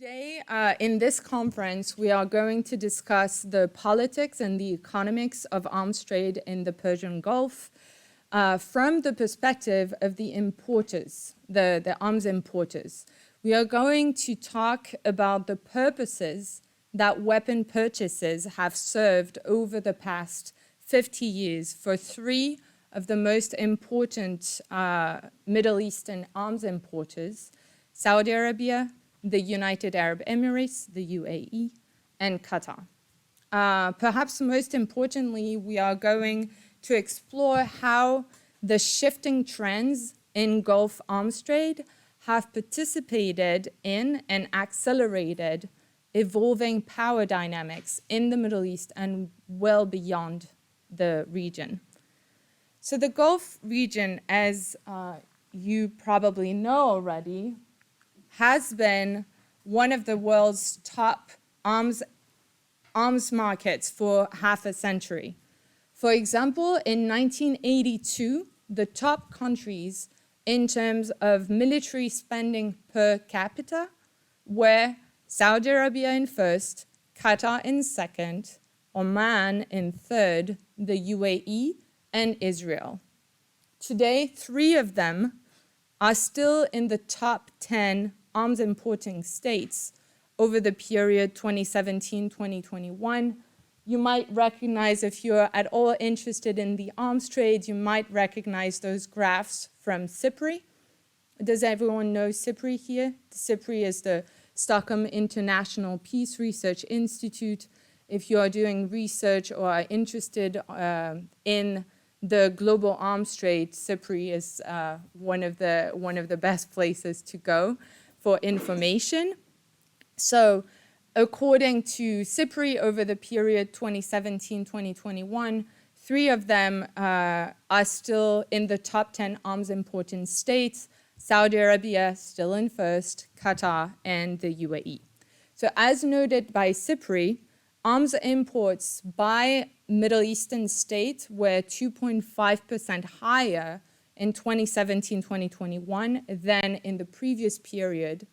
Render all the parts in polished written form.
Today, in this conference, we are going to discuss the politics and the economics of arms trade in the Persian Gulf from the perspective of the importers, the arms importers. We are going to talk about the purposes that weapon purchases have served over the past 50 years for three of the most important Middle Eastern arms importers: Saudi Arabia, the United Arab Emirates, the UAE, and Qatar. Perhaps most importantly, we are going to explore how the shifting trends in Gulf arms trade have participated in and accelerated evolving power dynamics in the Middle East and well beyond the region. So the Gulf region, as you probably know already, has been one of the world's top arms markets for half a century. For example, in 1982, the top countries in terms of military spending per capita were Saudi Arabia in first, Qatar in second, Oman in third, the UAE, and Israel. Today, three of them are still in the top 10 arms importing states over the period 2017-2021. You might recognize, if you're at all interested in the arms trade, you might recognize those graphs from SIPRI. Does everyone know SIPRI here? SIPRI is the Stockholm International Peace Research Institute. If you are doing research or are interested in the global arms trade, SIPRI is one of the best places to go for information. So according to SIPRI, over the period 2017-2021, three of them are still in the top 10 arms importing states: Saudi Arabia still in first, Qatar, and the UAE. So as noted by SIPRI, arms imports by Middle Eastern states were 2.5% higher in 2017-2021 than in the previous period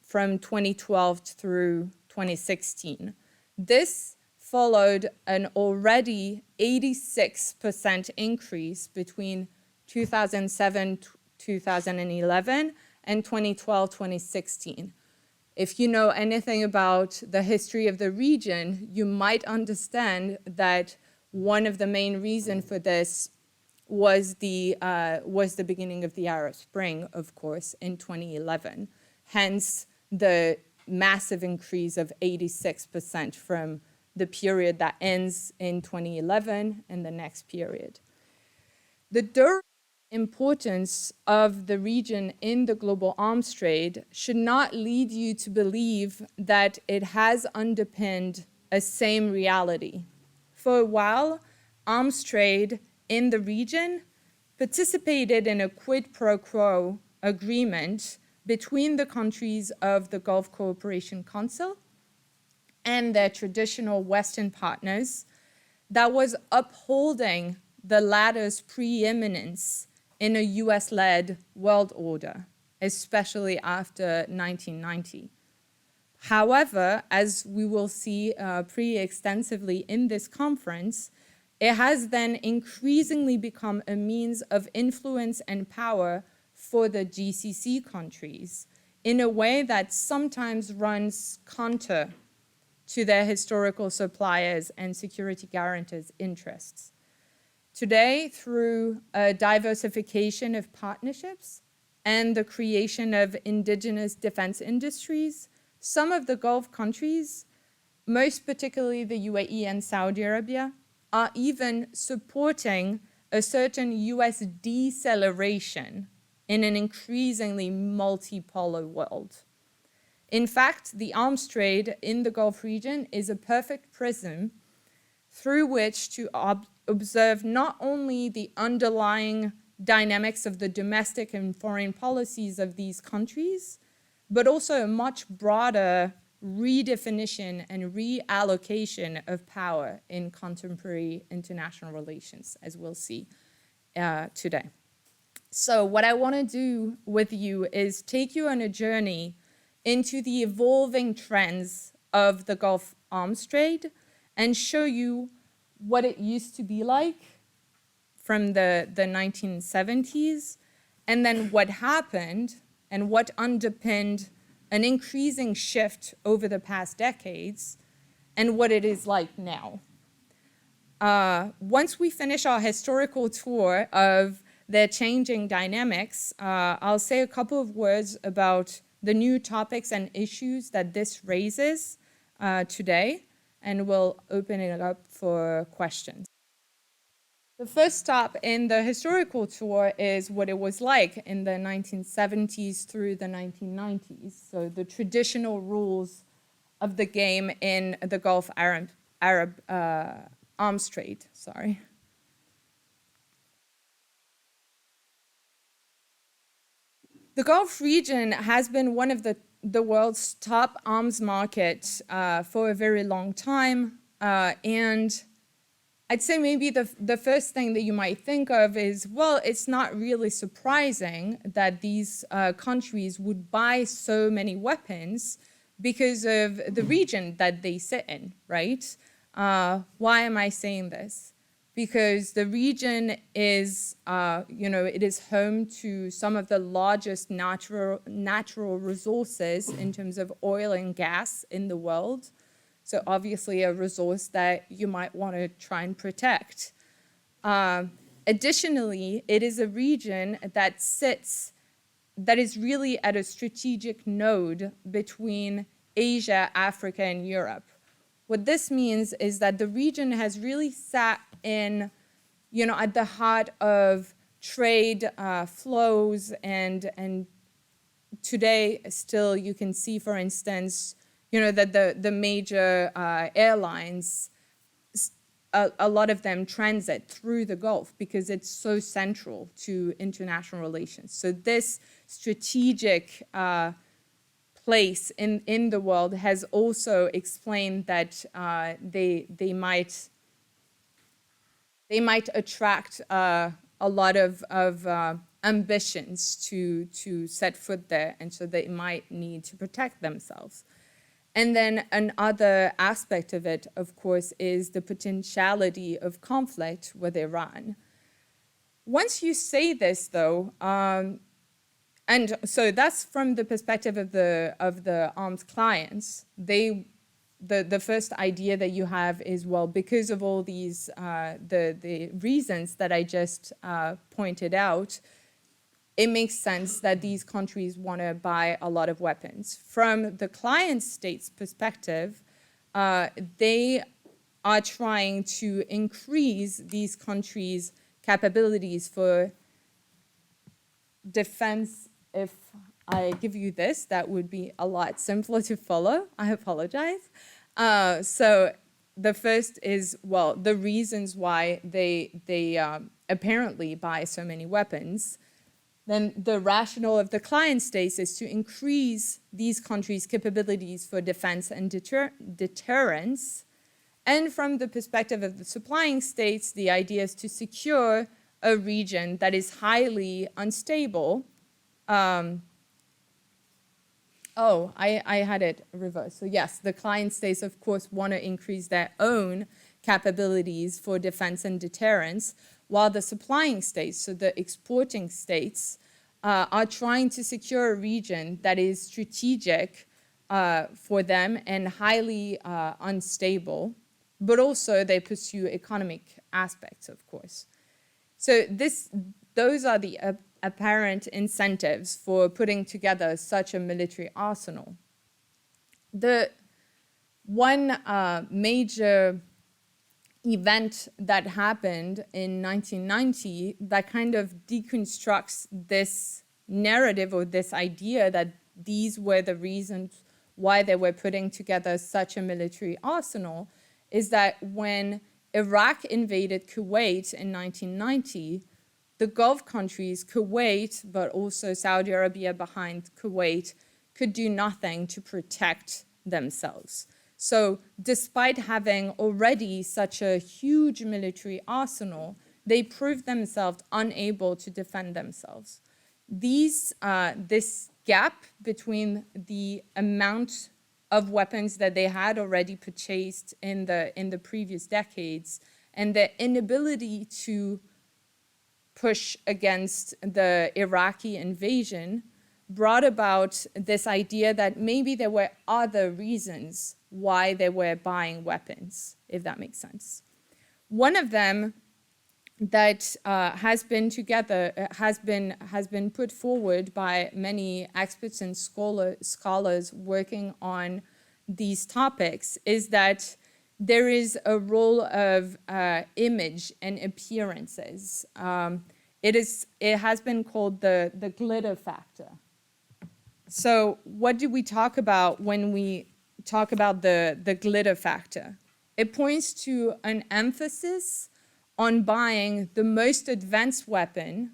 from 2012 through 2016. This followed an already 86% increase between 2007-2011 and 2012-2016. If you know anything about the history of the region, you might understand that one of the main reasons for this was the beginning of the Arab Spring, of course, in 2011. Hence, the massive increase of 86% from the period that ends in 2011 and the next period. The durable importance of the region in the global arms trade should not lead you to believe that it has underpinned a same reality. For a while, arms trade in the region participated in a quid-pro-quo agreement between the countries of the Gulf Cooperation Council and their traditional Western partners that was upholding the latter's preeminence in a US-led world order, especially after 1990. However, as we will see pretty extensively in this conference, it has then increasingly become a means of influence and power for the GCC countries in a way that sometimes runs counter to their historical suppliers and security guarantors' interests. Today, through a diversification of partnerships and the creation of indigenous defense industries, some of the Gulf countries, most particularly the UAE and Saudi Arabia, are even supporting a certain US deceleration in an increasingly multipolar world. In fact, the arms trade in the Gulf region is a perfect prism through which to observe not only the underlying dynamics of the domestic and foreign policies of these countries, but also a much broader redefinition and reallocation of power in contemporary international relations, as we'll see today. So what I want to do with you is take you on a journey into the evolving trends of the Gulf arms trade and show you what it used to be like from the 1970s, and then what happened and what underpinned an increasing shift over the past decades, and what it is like now. Once we finish our historical tour of their changing dynamics, I'll say a couple of words about the new topics and issues that this raises today, and we'll open it up for questions. The first stop in the historical tour is what it was like in the 1970s through the 1990s, so the traditional rules of the game in the Gulf Arab arms trade, sorry. The Gulf region has been one of the world's top arms markets for a very long time, and I'd say maybe the first thing that you might think of is, well, it's not really surprising that these countries would buy so many weapons because of the region that they sit in, right? Why am I saying this? Because the region is, it is home to some of the largest natural resources in terms of oil and gas in the world. So obviously a resource that you might want to try and protect. Additionally, it is a region that is really at a strategic node between Asia, Africa, and Europe. What this means is that the region has really sat in, at the heart of trade flows, and today still you can see, for instance, that the major airlines, a lot of them transit through the Gulf because it's so central to international relations. So this strategic place in the world has also explained that they might attract a lot of ambitions to set foot there, and so they might need to protect themselves. And then another aspect of it, of course, is the potentiality of conflict with Iran. Once you say this, though, and so that's from the perspective of the arms clients. The first idea that you have is, well, because of all these the reasons that I just pointed out, it makes sense that these countries want to buy a lot of weapons. From the client state's perspective, they are trying to increase these countries' capabilities for defense. If I give you this, that would be a lot simpler to follow. I apologize. So the first is, well, the reasons why they apparently buy so many weapons. Then the rationale of the client states is to increase these countries' capabilities for defense and deterrence. And from the perspective of the supplying states, the idea is to secure a region that is highly unstable. I had it reversed. So yes, the client states, of course, want to increase their own capabilities for defense and deterrence, while the supplying states, so the exporting states, are trying to secure a region that is strategic for them and highly unstable, but also they pursue economic aspects, of course. So those are the apparent incentives for putting together such a military arsenal. The one major event that happened in 1990 that kind of deconstructs this narrative or this idea that these were the reasons why they were putting together such a military arsenal is that when Iraq invaded Kuwait in 1990, the Gulf countries, Kuwait, but also Saudi Arabia behind Kuwait, could do nothing to protect themselves. So despite having already such a huge military arsenal, they proved themselves unable to defend themselves. This gap between the amount of weapons that they had already purchased in the previous decades and their inability to push against the Iraqi invasion brought about this idea that maybe there were other reasons why they were buying weapons, if that makes sense. One of them that has been put forward by many experts and scholars working on these topics is that there is a role of image and appearances. It has been called the glitter factor. So what do we talk about when we talk about the glitter factor? It points to an emphasis on buying the most advanced weapon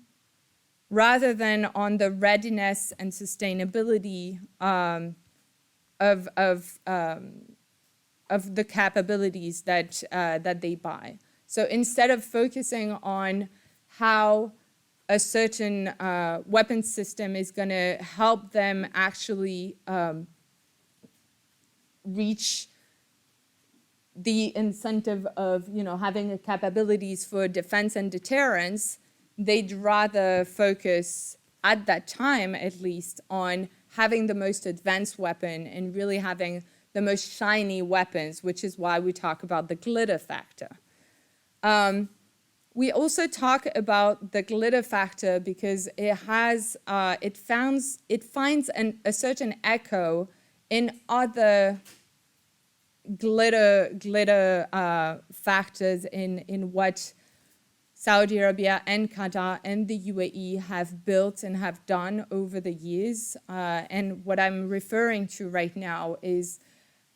rather than on the readiness and sustainability of the capabilities that they buy. So instead of focusing on how a certain weapon system is going to help them actually reach the incentive of, having capabilities for defense and deterrence, they'd rather focus, at that time at least, on having the most advanced weapon and really having the most shiny weapons, which is why we talk about the glitter factor. We also talk about the glitter factor because it finds a certain echo in other glitter factors in what Saudi Arabia and Qatar and the UAE have built and have done over the years. And what I'm referring to right now is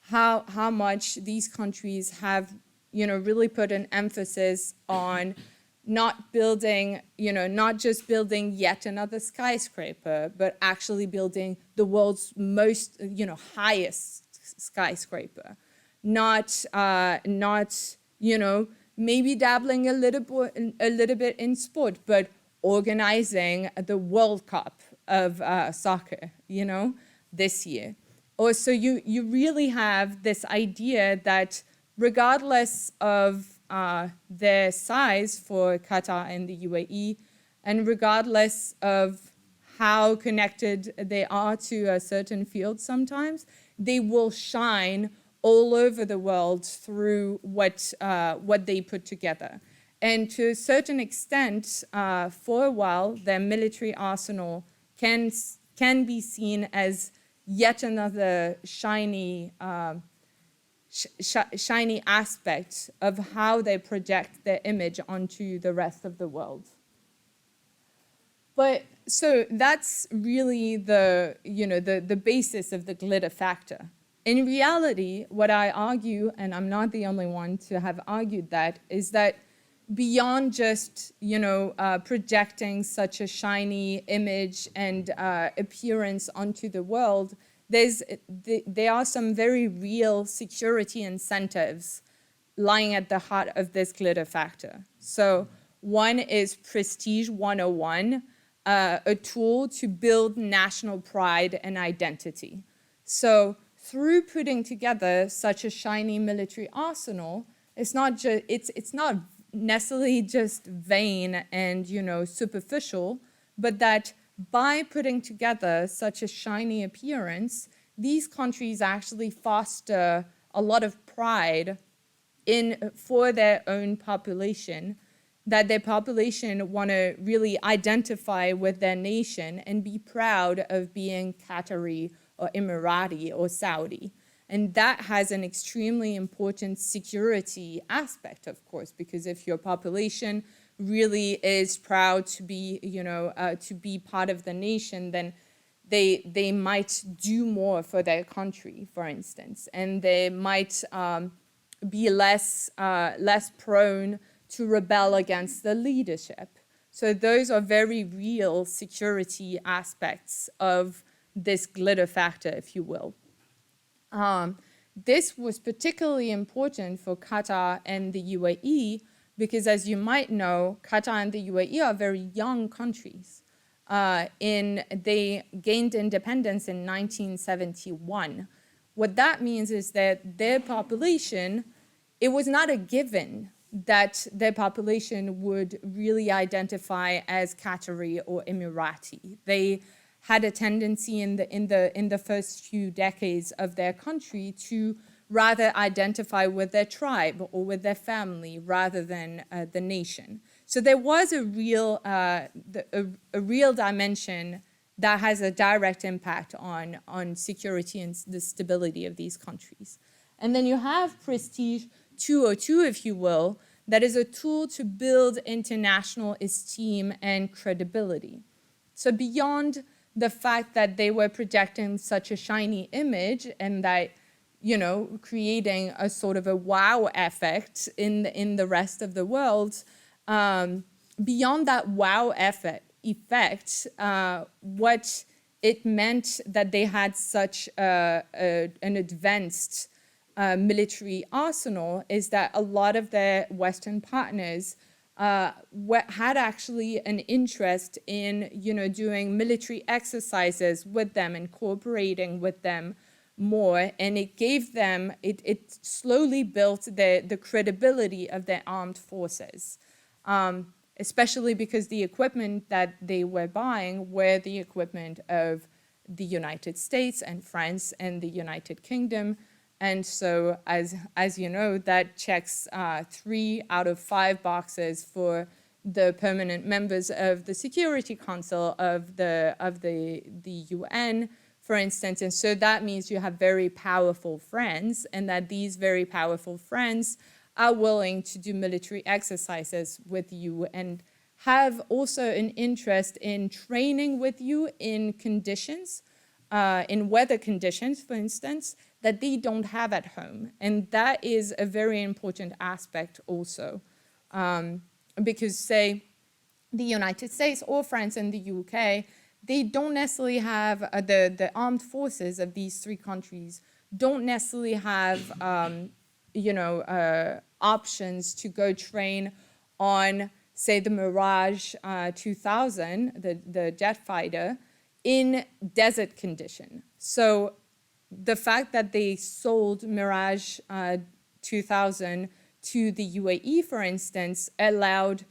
how much these countries have, really put an emphasis on not building, not just building yet another skyscraper, but actually building the world's most, highest skyscraper. Not, maybe dabbling a little bit in sport, but organizing the World Cup of soccer, this year. Also, you really have this idea that regardless of their size for Qatar and the UAE, and regardless of how connected they are to a certain field sometimes, they will shine all over the world through what they put together. And to a certain extent, for a while, their military arsenal can be seen as yet another shiny aspect of how they project their image onto the rest of the world. But so that's really the basis of the glitter factor. In reality, what I argue, and I'm not the only one to have argued that, is that beyond just, projecting such a shiny image and appearance onto the world, there are some very real security incentives lying at the heart of this glitter factor. So one is Prestige 101, a tool to build national pride and identity. So through putting together such a shiny military arsenal, it's not necessarily just vain and, superficial, but that by putting together such a shiny appearance, these countries actually foster a lot of pride for their own population, that their population want to really identify with their nation and be proud of being Qatari or Emirati or Saudi. And that has an extremely important security aspect, of course, because if your population really is proud to be, to be part of the nation, then they might do more for their country, for instance, and they might be less prone to rebel against the leadership. So those are very real security aspects of this glitter factor, if you will. This was particularly important for Qatar and the UAE because, as you might know, Qatar and the UAE are very young countries. they gained independence in 1971. What that means is that their population, it was not a given that their population would really identify as Qatari or Emirati. They had a tendency in the first few decades of their country to rather identify with their tribe or with their family rather than the nation. So there was a real dimension that has a direct impact on security and the stability of these countries. And then you have Prestige 202, if you will, that is a tool to build international esteem and credibility. So beyond the fact that they were projecting such a shiny image and that, you know, creating a sort of a wow effect in the rest of the world, beyond that wow effect, what it meant that they had such an advanced military arsenal is that a lot of their Western partners had actually an interest in, you know, doing military exercises with them and cooperating with them more, and it gave them, it slowly built the credibility of their armed forces, especially because the equipment that they were buying were the equipment of the United States and France and the United Kingdom. And so, as you know, that checks 3 out of 5 boxes for the permanent members of the Security Council of the UN, for instance. And so that means you have very powerful friends, and that these very powerful friends are willing to do military exercises with you and have also an interest in training with you in conditions, in weather conditions, for instance, that they don't have at home. And that is a very important aspect also. Because, say, the United States or France and the UK, they don't necessarily have, the armed forces of these 3 countries don't necessarily have, options to go train on, say, the Mirage 2000, the jet fighter, in desert condition. So the fact that they sold Mirage 2000 to the UAE, for instance, allowed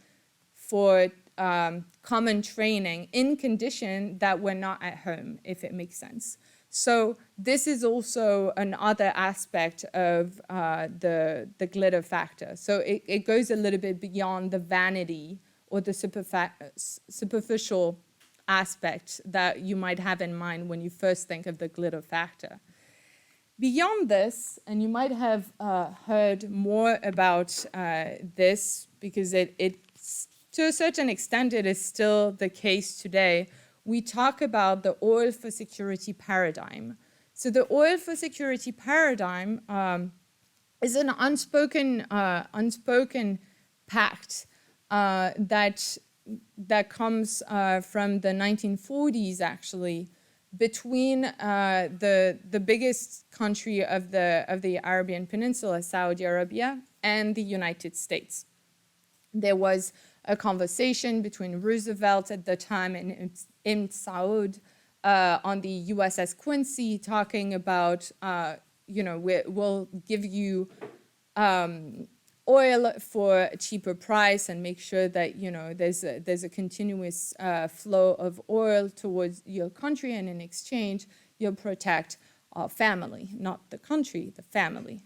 for common training in condition that were not at home, if it makes sense. So this is also another aspect of the glitter factor. So it goes a little bit beyond the vanity or the superficial aspect that you might have in mind when you first think of the glitter factor. Beyond this, and you might have heard more about this because it's to a certain extent it is still the case today, we talk about the oil for security paradigm. So the oil for security paradigm is an unspoken pact that comes from the 1940s, actually, between the biggest country of the Arabian Peninsula, Saudi Arabia, and the United States. There was a conversation between Roosevelt at the time and Ibn Saud on the USS Quincy, talking about, we'll give you oil for a cheaper price and make sure that, you know, there's a continuous flow of oil towards your country, and in exchange, you'll protect our family, not the country, the family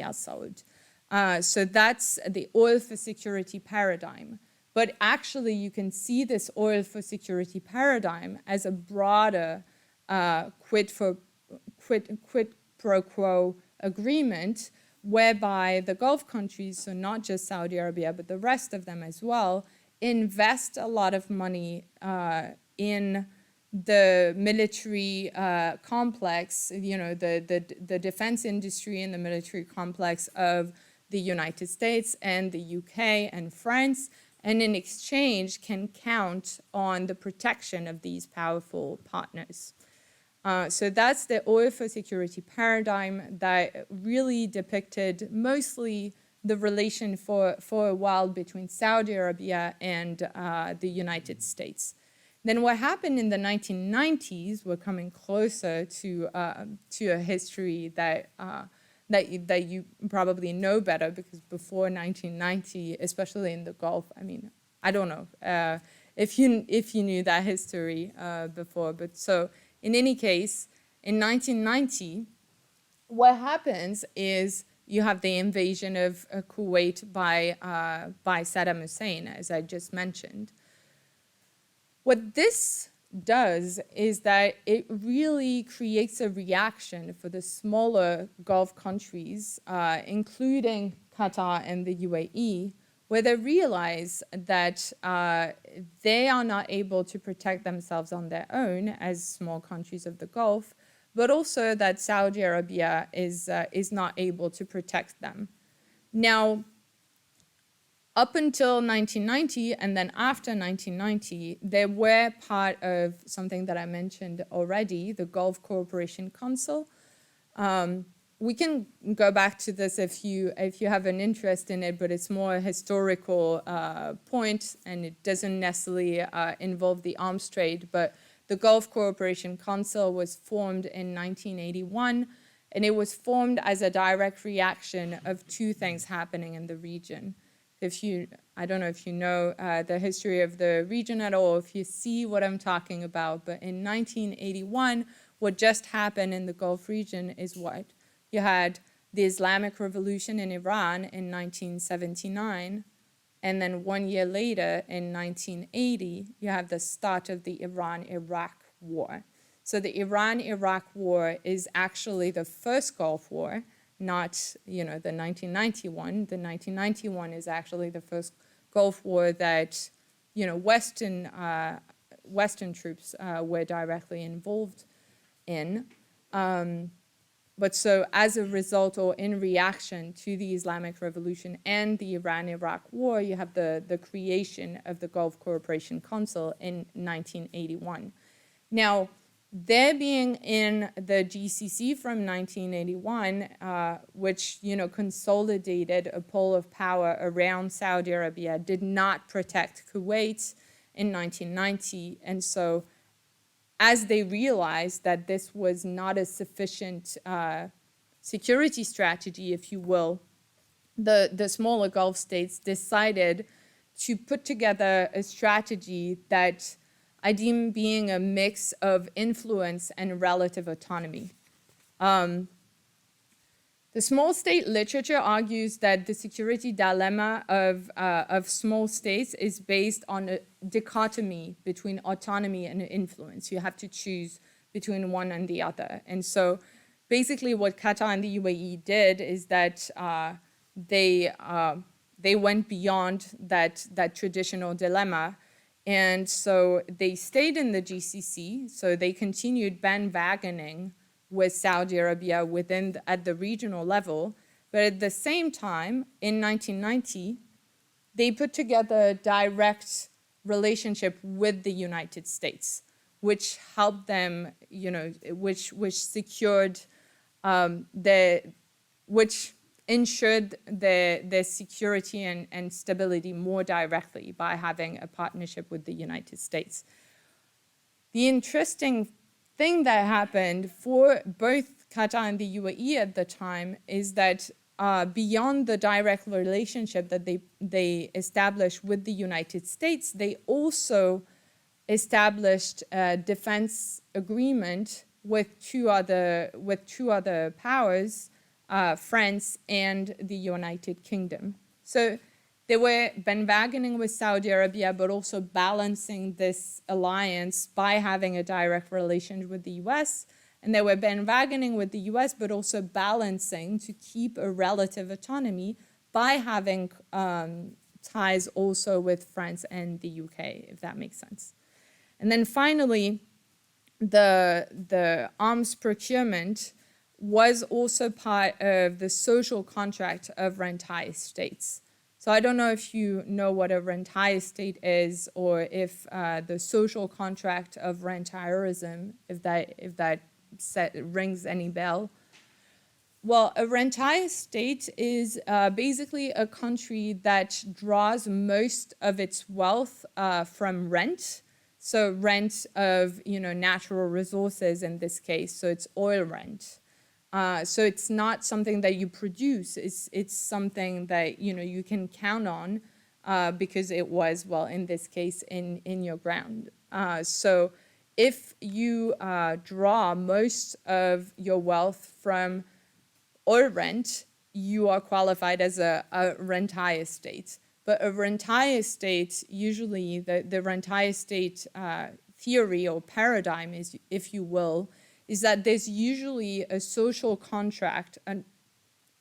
Al Saud. So that's the oil for security paradigm. But actually, you can see this oil for security paradigm as a broader quid-pro-quo agreement, whereby the Gulf countries, so not just Saudi Arabia, but the rest of them as well, invest a lot of money in the military complex, you know, the defense industry and the military complex of the United States and the UK and France, and in exchange can count on the protection of these powerful partners. So that's the oil for security paradigm that really depicted mostly the relation for a while between Saudi Arabia and the United States. Then what happened in the 1990s, we're coming closer to a history that you probably know better, because before 1990, especially in the Gulf, I mean, I don't know if you knew that history before, but so in any case, in 1990, what happens is you have the invasion of Kuwait by Saddam Hussein, as I just mentioned. What this does is that it really creates a reaction for the smaller Gulf countries, including Qatar and the UAE, where they realize that they are not able to protect themselves on their own as small countries of the Gulf, but also that Saudi Arabia is not able to protect them. Now, up until 1990 and then after 1990, they were part of something that I mentioned already, the Gulf Cooperation Council. We can go back to this if you have an interest in it, but it's more a historical point, and it doesn't necessarily involve the arms trade. But the Gulf Cooperation Council was formed in 1981, and it was formed as a direct reaction of two things happening in the region. I don't know if you know the history of the region at all, if you see what I'm talking about, but in 1981, what just happened in the Gulf region is what? You had the Islamic Revolution in Iran in 1979, and then 1 year later, in 1980, you have the start of the Iran-Iraq War. So the Iran-Iraq War is actually the first Gulf War, not, the 1991. The 1991 is actually the first Gulf War that, Western troops were directly involved in. But so as a result, or in reaction to the Islamic Revolution and the Iran-Iraq War, you have the creation of the Gulf Cooperation Council in 1981. Now, their being in the GCC from 1981, which, consolidated a pole of power around Saudi Arabia, did not protect Kuwait in 1990. And so as they realized that this was not a sufficient security strategy, if you will, the smaller Gulf states decided to put together a strategy that I deem being a mix of influence and relative autonomy. The small state literature argues that the security dilemma of small states is based on a dichotomy between autonomy and influence. You have to choose between one and the other. And so basically what Qatar and the UAE did is that they went beyond that traditional dilemma. And so they stayed in the GCC, so they continued bandwagoning with Saudi Arabia at the regional level. But at the same time, in 1990, they put together a direct relationship with the United States, which helped them, which secured which ensured their security and stability more directly by having a partnership with the United States. The interesting thing that happened for both Qatar and the UAE at the time is that beyond the direct relationship that they established with the United States, they also established a defense agreement with two other powers, France and the United Kingdom. So they were bandwagoning with Saudi Arabia, but also balancing this alliance by having a direct relation with the US. And they were bandwagoning with the US, but also balancing to keep a relative autonomy by having ties also with France and the UK, if that makes sense. And then finally, the arms procurement was also part of the social contract of rentier states. So I don't know if you know what a rentier state is, or if the social contract of rentierism, if that rings any bell. Well, a rentier state is basically a country that draws most of its wealth from rent. So rent of, natural resources in this case. So it's oil rent. So it's not something that you produce. It's something that, you can count on because it was, well, in this case, in your ground. So if you draw most of your wealth from oil rent, you are qualified as a rentier state. But a rentier state, usually the rentier state theory or paradigm is, if you will, is that there's usually a social contract, an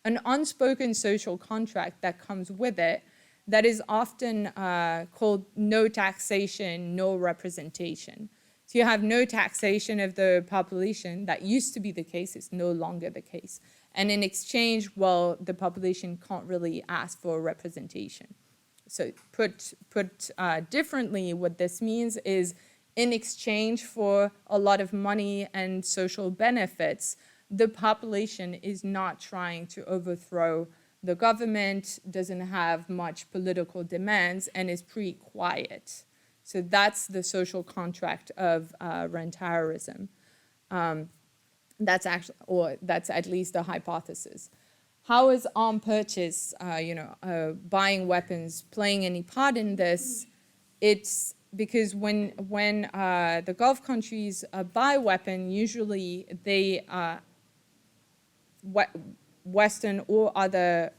unspoken social contract that comes with it that is often called no taxation, no representation. So you have no taxation of the population. That used to be the case. It's no longer the case. And in exchange, well, the population can't really ask for representation. So put differently, what this means is in exchange for a lot of money and social benefits, the population is not trying to overthrow the government, doesn't have much political demands, and is pretty quiet. So that's the social contract of rentierism. That's at least a hypothesis. How is armed purchase, buying weapons, playing any part in this? It's because when the Gulf countries buy weapons, usually they Western or other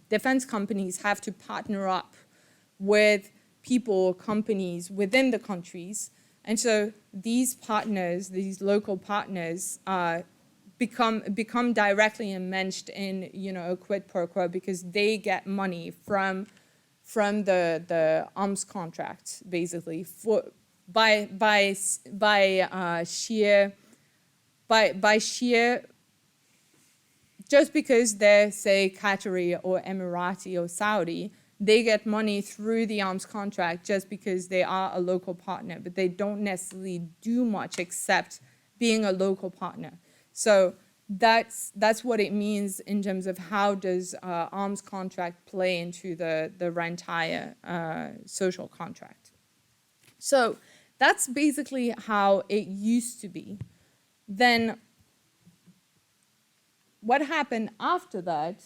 defense companies have to partner up with people or companies within the countries, and so these partners, these local partners, become directly enmeshed in a quid pro quo because they get money from the arms contract, basically by sheer just because they're, say, Qatari or Emirati or Saudi, they get money through the arms contract just because they are a local partner, but they don't necessarily do much except being a local partner. So that's what it means in terms of how does arms contract play into the rentier social contract. So that's basically how it used to be. Then what happened after that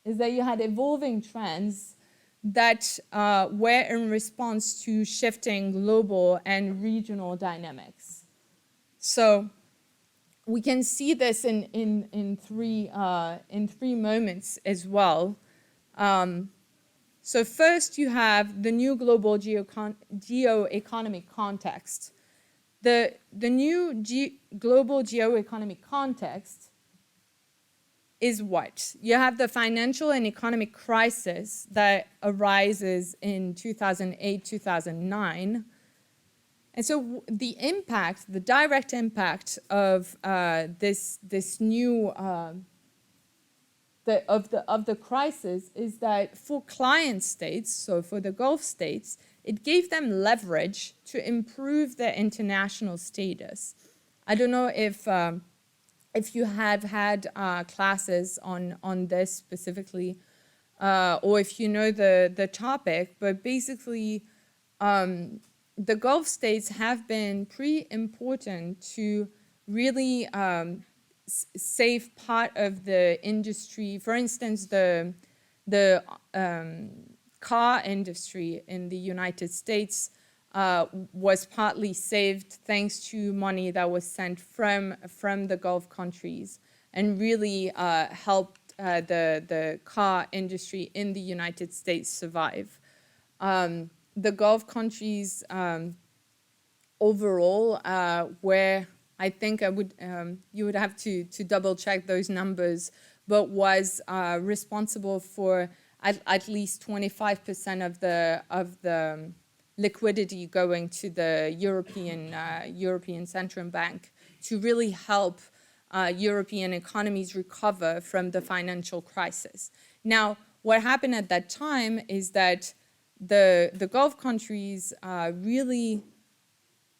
is that you had evolving trends that were in response to shifting global and regional dynamics. So we can see this in three moments as well. So first you have the new global geo-economic context. The new global geo-economic context is what? You have the financial and economic crisis that arises in 2008, 2009. And so the impact, the direct impact of this new of the crisis is that for client states, so for the Gulf states, it gave them leverage to improve their international status. I don't know if you have had classes on this specifically, or if you know the topic, but basically the Gulf states have been pretty important to really save part of the industry. For instance, the car industry in the United States was partly saved thanks to money that was sent from the Gulf countries, and really helped the car industry in the United States survive. The Gulf countries overall were, I think you would have to double check those numbers, but was responsible for at least 25% of the liquidity going to the European Central Bank to really help European economies recover from the financial crisis. Now, what happened at that time is that the Gulf countries really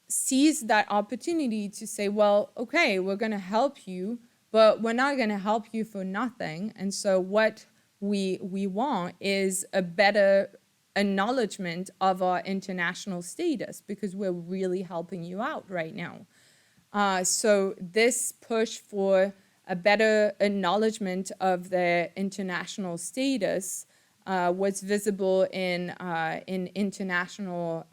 seized that opportunity to say, well, okay, we're going to help you, but we're not going to help you for nothing. And so what we want is a better acknowledgement of our international status, because we're really helping you out right now. So this push for a better acknowledgement of their international status was visible in international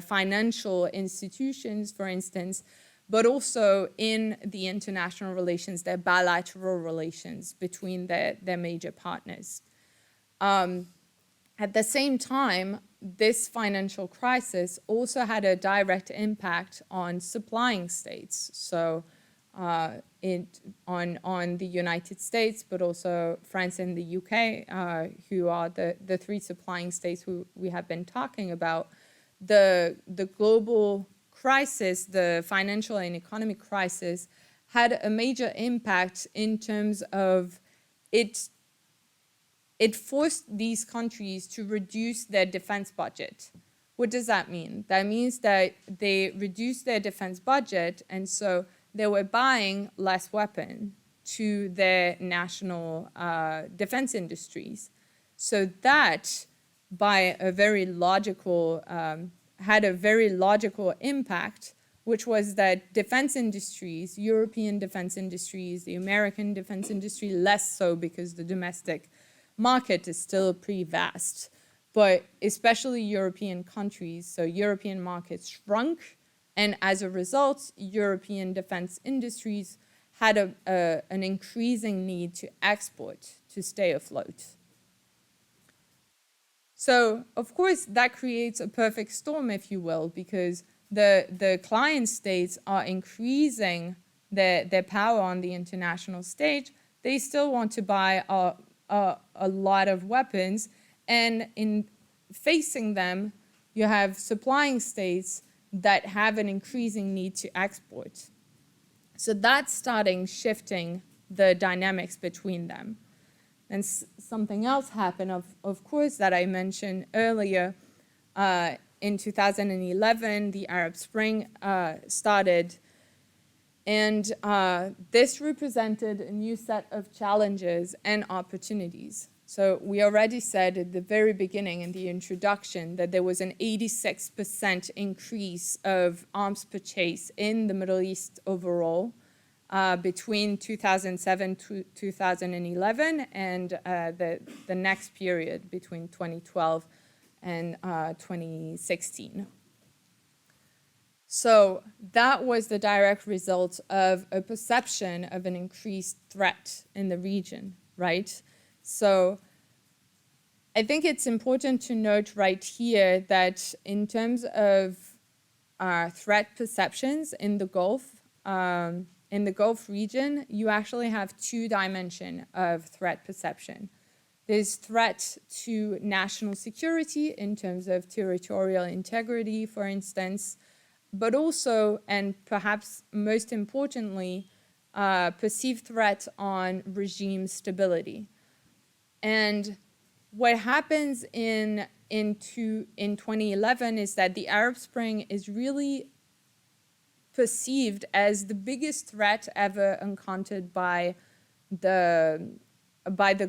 financial institutions, for instance, but also in the international relations, their bilateral relations between their major partners. At the same time, this financial crisis also had a direct impact on supplying states. So on the United States, but also France and the UK, who are the three supplying states who we have been talking about. The global crisis, the financial and economic crisis, had a major impact in terms of it forced these countries to reduce their defense budget. What does that mean? That means that they reduced their defense budget, and so they were buying less weapons to their national defense industries. So that, by a very logical, had a very logical impact, which was that defense industries, European defense industries, the American defense industry, less so because the domestic market is still pretty vast, but especially European countries, so European markets shrunk, and as a result, European defense industries had an increasing need to export to stay afloat. So, of course, that creates a perfect storm, if you will, because the client states are increasing their power on the international stage. They still want to buy a lot of weapons, and in facing them, you have supplying states that have an increasing need to export. So that's starting shifting the dynamics between them. And something else happened, of course, that I mentioned earlier. In 2011, the Arab Spring started, and this represented a new set of challenges and opportunities. So we already said at the very beginning in the introduction that there was an 86% increase of arms purchase in the Middle East overall between 2007 to 2011 and the next period between 2012 and 2016. So that was the direct result of a perception of an increased threat in the region, right? So I think it's important to note right here that in terms of threat perceptions in the Gulf region, you actually have two dimensions of threat perception. There's threat to national security in terms of territorial integrity, for instance, but also, and perhaps most importantly, perceived threat on regime stability. And what happens in 2011 is that the Arab Spring is really perceived as the biggest threat ever encountered by the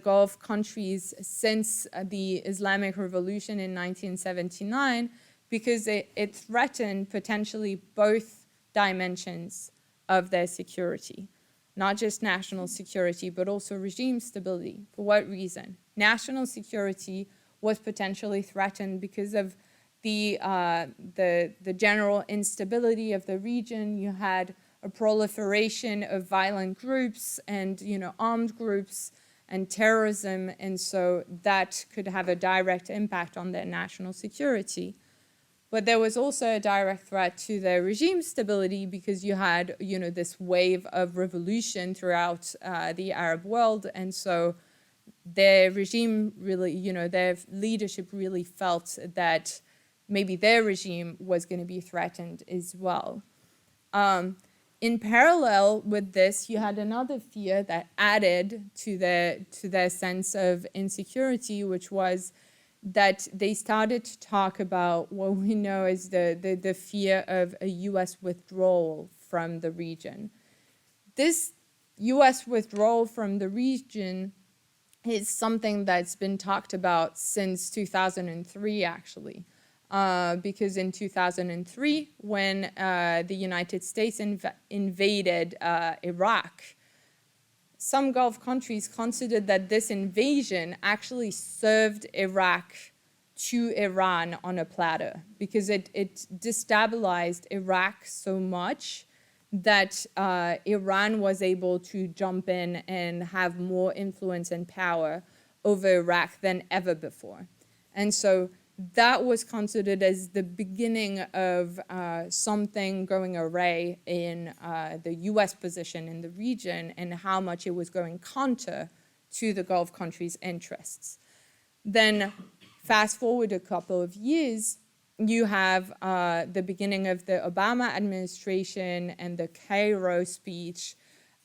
Gulf countries since the Islamic Revolution in 1979, because it threatened potentially both dimensions of their security, not just national security, but also regime stability. For what reason? National security was potentially threatened because of the general instability of the region. You had a proliferation of violent groups and armed groups and terrorism, and so that could have a direct impact on their national security. But there was also a direct threat to their regime stability because you had, this wave of revolution throughout the Arab world, and so their regime really, their leadership really felt that maybe their regime was going to be threatened as well. In parallel with this, you had another fear that added to their sense of insecurity, which was that they started to talk about what we know as the fear of a U.S. withdrawal from the region. This U.S. withdrawal from the region is something that's been talked about since 2003, actually. Because in 2003, when the United States invaded Iraq, some Gulf countries considered that this invasion actually served Iraq to Iran on a platter, because it destabilized Iraq so much that Iran was able to jump in and have more influence and power over Iraq than ever before. And so that was considered as the beginning of something going awry in the US position in the region, and how much it was going counter to the Gulf countries' interests. Then fast forward a couple of years, you have the beginning of the Obama administration and the Cairo speech,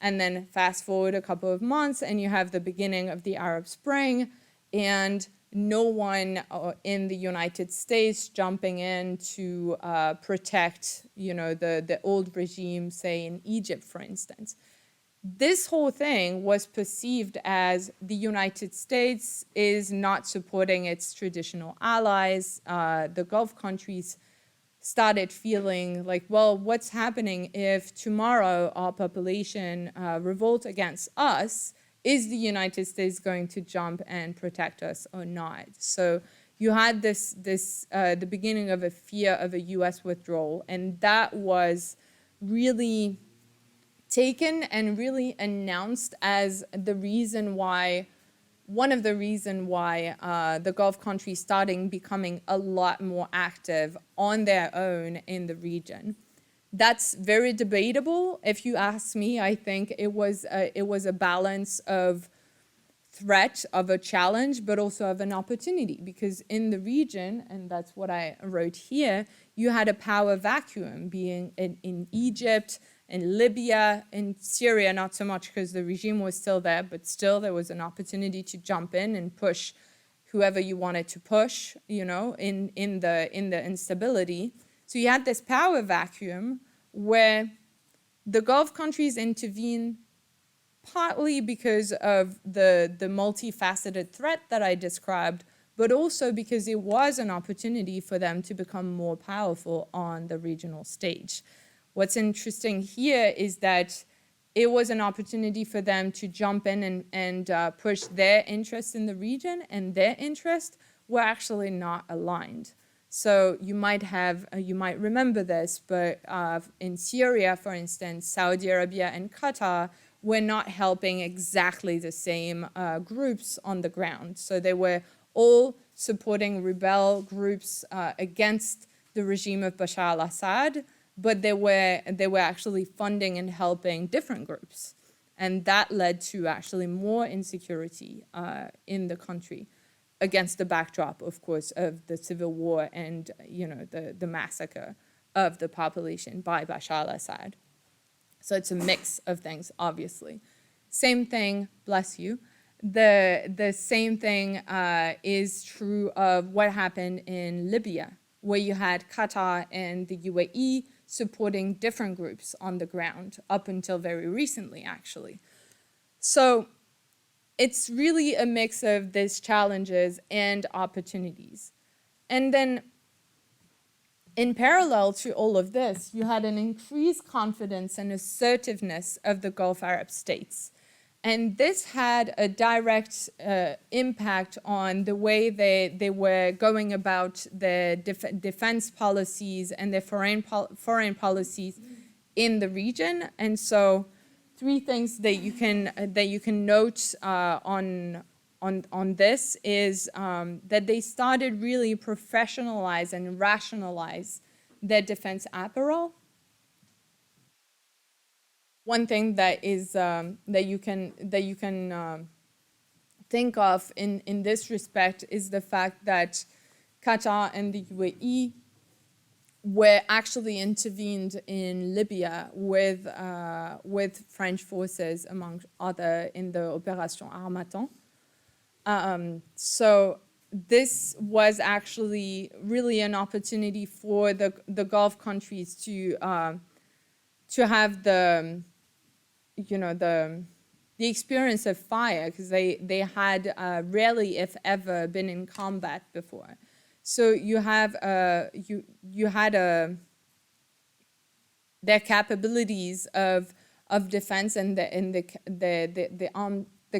and then fast forward a couple of months and you have the beginning of the Arab Spring, and no one in the United States jumping in to protect, the old regime, say in Egypt, for instance. This whole thing was perceived as the United States is not supporting its traditional allies. The Gulf countries started feeling like, well, what's happening if tomorrow our population revolt against us? Is the United States going to jump and protect us or not? So you had the beginning of a fear of a US withdrawal, and that was really taken and really announced as the reason why, one of the reasons why the Gulf countries started becoming a lot more active on their own in the region. That's very debatable. If you ask me, I think it was a balance of threat, of a challenge, but also of an opportunity, because in the region, and that's what I wrote here, you had a power vacuum being in Egypt, in Libya, in Syria, not so much because the regime was still there, but still there was an opportunity to jump in and push whoever you wanted to push, in the instability. So you had this power vacuum where the Gulf countries intervene partly because of the multifaceted threat that I described, but also because it was an opportunity for them to become more powerful on the regional stage. What's interesting here is that it was an opportunity for them to jump in and push their interests in the region, and their interests were actually not aligned. So you might remember this, but in Syria, for instance, Saudi Arabia and Qatar were not helping exactly the same groups on the ground. So they were all supporting rebel groups against the regime of Bashar al-Assad, but they were actually funding and helping different groups. And that led to actually more insecurity in the country, against the backdrop, of course, of the civil war and the massacre of the population by Bashar al-Assad. So it's a mix of things, obviously. Same thing, bless you. The same thing is true of what happened in Libya, where you had Qatar and the UAE supporting different groups on the ground, up until very recently, actually. So it's really a mix of these challenges and opportunities. And then in parallel to all of this, you had an increased confidence and assertiveness of the Gulf Arab states. And this had a direct impact on the way they were going about their defense policies and their foreign policies in the region. And so three things that you can note on this is that they started really professionalize and rationalize their defense apparel. One thing that is that you can think of in this respect is the fact that Qatar and the UAE were actually intervened in Libya with French forces, among other, in the Opération Harmattan. So this was actually really an opportunity for the Gulf countries to have the the experience of fire, because they had rarely, if ever, been in combat before. So you have you had their capabilities of defense and the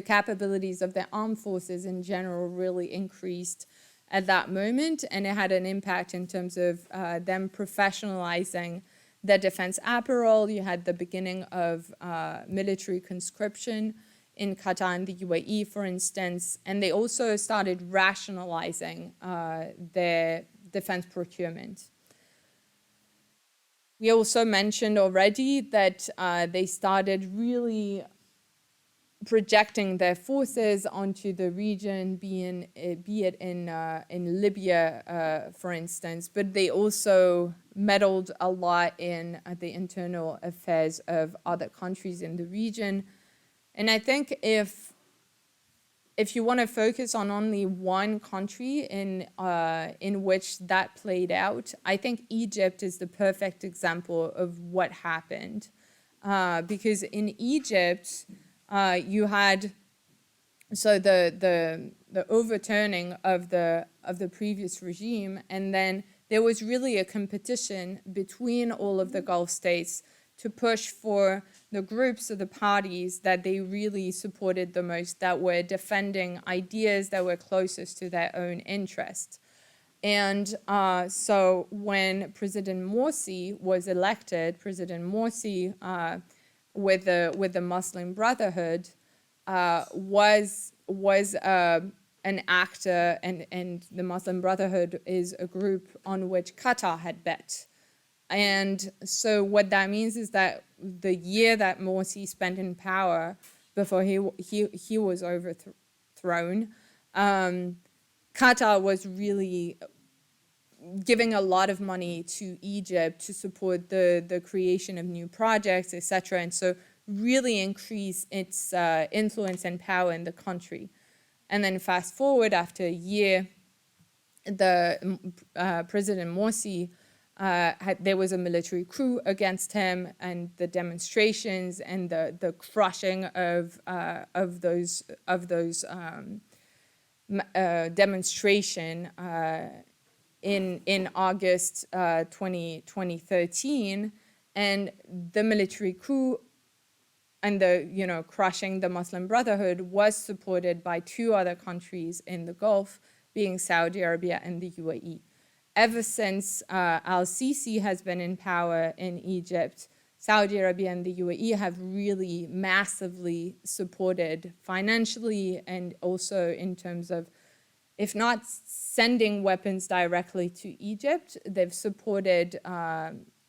capabilities of the armed forces in general really increased at that moment, and it had an impact in terms of them professionalizing their defense apparel. You had the beginning of military conscription in Qatar and the UAE, for instance, and they also started rationalizing their defense procurement. We also mentioned already that they started really projecting their forces onto the region, be it in Libya, for instance, but they also meddled a lot in the internal affairs of other countries in the region. And I think if you want to focus on only one country in which that played out, I think Egypt is the perfect example of what happened, because in Egypt, you had the overturning of the previous regime, and then there was really a competition between all of the Gulf states to push for the groups of the parties that they really supported the most, that were defending ideas that were closest to their own interests. And so when President Morsi was elected, President Morsi with the Muslim Brotherhood was an actor, and the Muslim Brotherhood is a group on which Qatar had bet. And so what that means is that the year that Morsi spent in power before he was overthrown, Qatar was really giving a lot of money to Egypt to support the creation of new projects, etc., and so really increase its influence and power in the country. And then fast forward, after a year, the President Morsi, there was a military coup against him, and the demonstrations and the crushing of those demonstration in August 2013, and the military coup and the crushing the Muslim Brotherhood was supported by two other countries in the Gulf, being Saudi Arabia and the UAE. Ever since al-Sisi has been in power in Egypt, Saudi Arabia and the UAE have really massively supported financially, and also in terms of, if not sending weapons directly to Egypt, they've supported,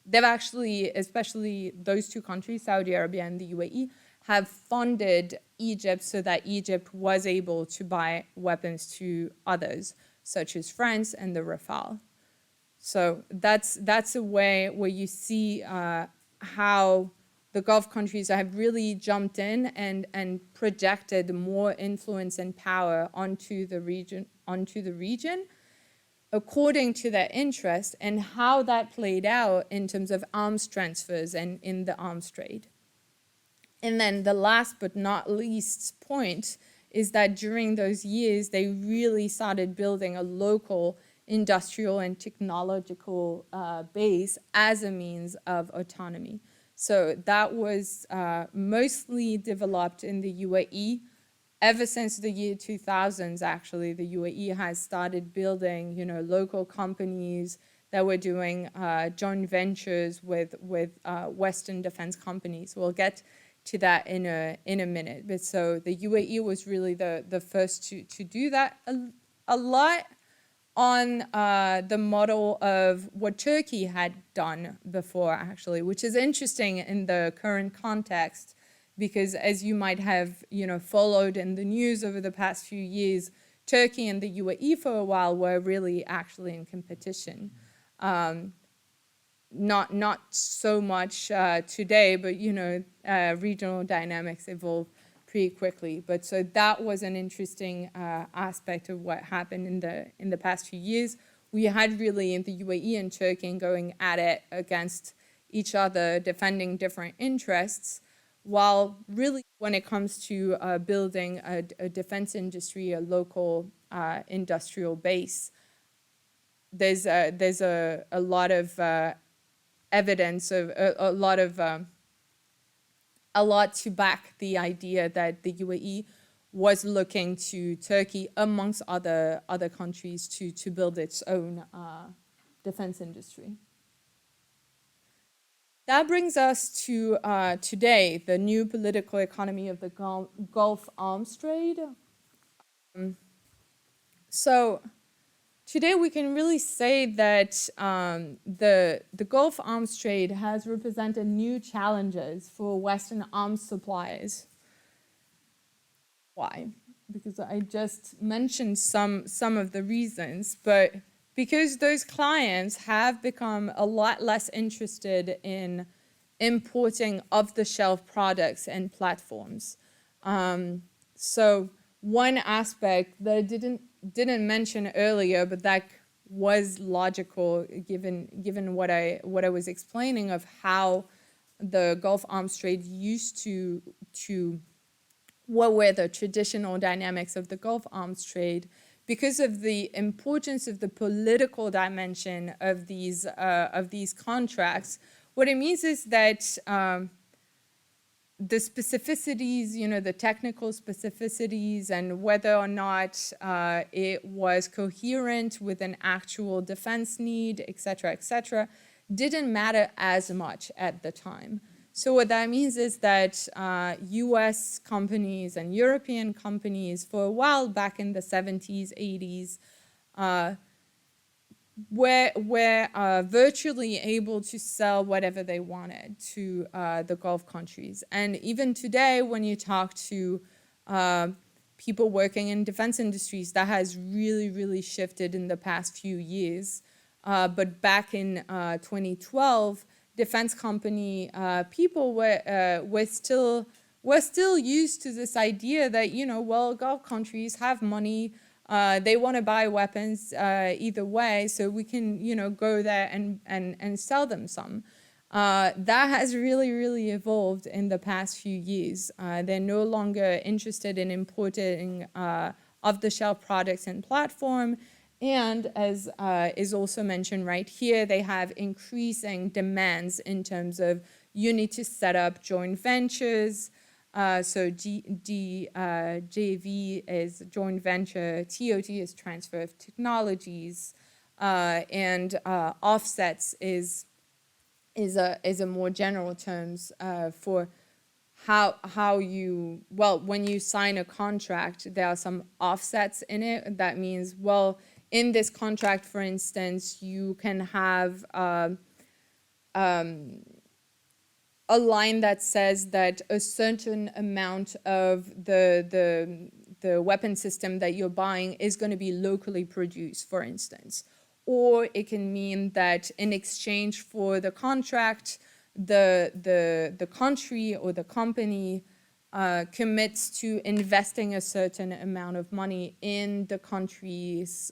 they've actually, especially those two countries, Saudi Arabia and the UAE, have funded Egypt so that Egypt was able to buy weapons to others, such as France and the Rafale. So that's a way where you see how the Gulf countries have really jumped in and projected more influence and power onto the region according to their interest, and how that played out in terms of arms transfers and in the arms trade. And then the last but not least point is that during those years, they really started building a local industrial and technological base as a means of autonomy. So that was mostly developed in the UAE. Ever since the year 2000s, actually, the UAE has started building, local companies that were doing joint ventures with Western defense companies. We'll get to that in a minute. But so the UAE was really the first to do that a lot on the model of what Turkey had done before, actually, which is interesting in the current context, because as you might have followed in the news over the past few years, Turkey and the UAE for a while were really actually in competition. Not so much today, but regional dynamics evolve pretty quickly. But so that was an interesting aspect of what happened in the past few years. We had really in the UAE and Turkey going at it against each other, defending different interests, while really when it comes to building a defense industry, a local industrial base, there's a lot of evidence of a lot to back the idea that the UAE was looking to Turkey, amongst other countries, to build its own defense industry. That brings us to today, the new political economy of the Gulf arms trade. So today we can really say that the Gulf arms trade has represented new challenges for Western arms suppliers. Why? Because I just mentioned some of the reasons, but because those clients have become a lot less interested in importing off-the-shelf products and platforms. So one aspect that I didn't mention earlier, but that was logical given what I was explaining of how the Gulf arms trade used to what were the traditional dynamics of the Gulf arms trade, because of the importance of the political dimension of these contracts. What it means is that the specificities, the technical specificities, and whether or not it was coherent with an actual defense need, et cetera, didn't matter as much at the time. So what that means is that US companies and European companies, for a while back in the 70s, 80s, were virtually able to sell whatever they wanted to the Gulf countries. And even today, when you talk to people working in defense industries, that has really shifted in the past few years. But back in 2012, defense company people were still used to this idea that, well, Gulf countries have money, they want to buy weapons either way, so we can, go there and sell them some. That has really evolved in the past few years. They're no longer interested in importing off-the-shelf products and platform. And as is also mentioned right here, they have increasing demands in terms of you need to set up joint ventures. So JV is joint venture, TOT is transfer of technologies, and offsets is a more general terms for how you, well, when you sign a contract, there are some offsets in it. That means, well, in this contract, for instance, you can have a line that says that a certain amount of the weapon system that you're buying is going to be locally produced, for instance. Or it can mean that in exchange for the contract, the country or the company commits to investing a certain amount of money in the country's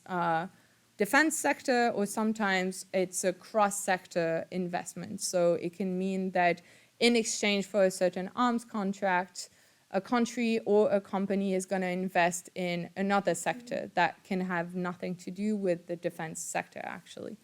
defense sector, or sometimes it's a cross-sector investment. So it can mean that in exchange for a certain arms contract, a country or a company is going to invest in another sector that can have nothing to do with the defense sector, actually.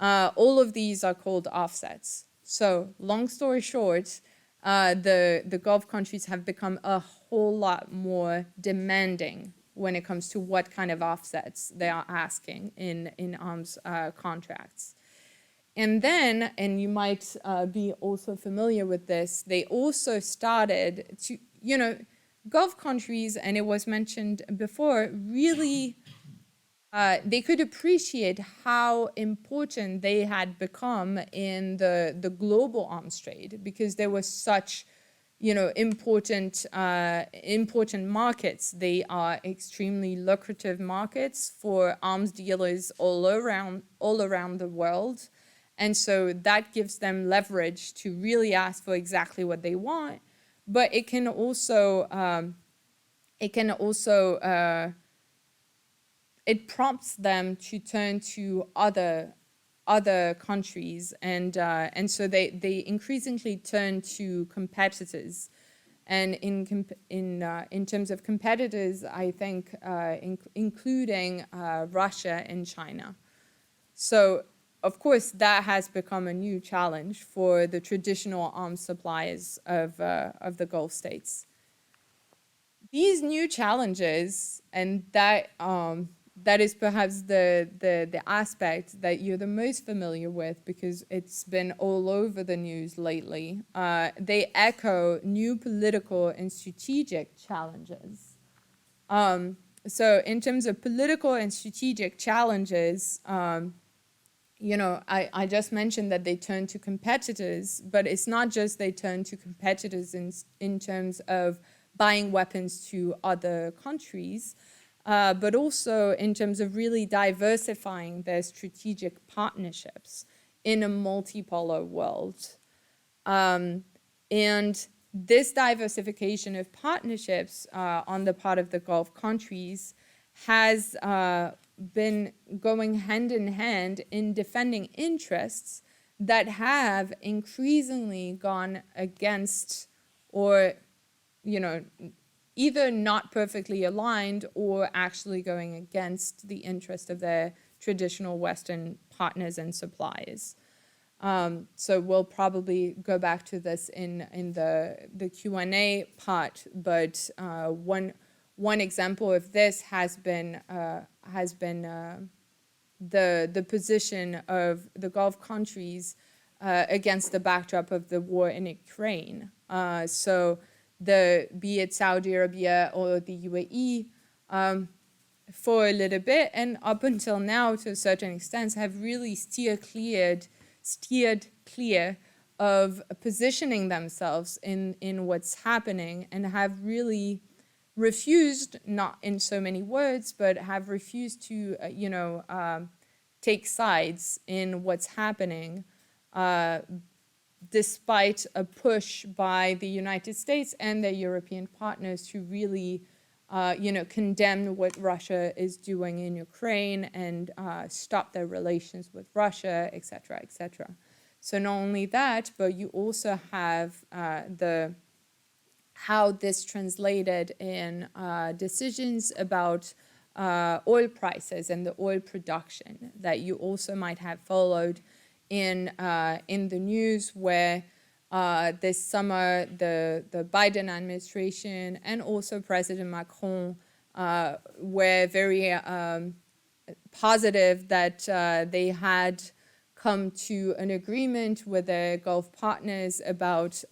All of these are called offsets. So long story short, the Gulf countries have become a whole lot more demanding when it comes to what kind of offsets they are asking in arms contracts. And then, and you might be also familiar with this, they also started to, Gulf countries, and it was mentioned before, really they could appreciate how important they had become in the global arms trade, because there was such, important markets. They are extremely lucrative markets for arms dealers all around the world. And so that gives them leverage to really ask for exactly what they want. But it can also it prompts them to turn to other countries, and so they increasingly turn to competitors And in terms of competitors, I think including Russia and China. So, of course, that has become a new challenge for the traditional arms suppliers of the Gulf states. These new challenges, and that is perhaps the aspect that you're the most familiar with because it's been all over the news lately. They echo new political and strategic challenges. So in terms of political and strategic challenges, you know, I just mentioned that they turn to competitors, but it's not just they turn to competitors in terms of buying weapons to other countries, but also in terms of really diversifying their strategic partnerships in a multipolar world. And this diversification of partnerships on the part of the Gulf countries has been going hand in hand in defending interests that have increasingly gone against or, you know, either not perfectly aligned or actually going against the interest of their traditional Western partners and suppliers. So we'll probably go back to this in the Q&A part, but one example of this has been the position of the Gulf countries against the backdrop of the war in Ukraine. So be it Saudi Arabia or the UAE, for a little bit and up until now to a certain extent have really steered clear of positioning themselves in what's happening and have really refused, not in so many words, but have refused to, take sides in what's happening, despite a push by the United States and their European partners to really, condemn what Russia is doing in Ukraine and stop their relations with Russia, et cetera, et cetera. So not only that, but you also have how this translated in decisions about oil prices and the oil production that you also might have followed in the news, where this summer the Biden administration and also President Macron were very positive that they had come to an agreement with their Gulf partners about,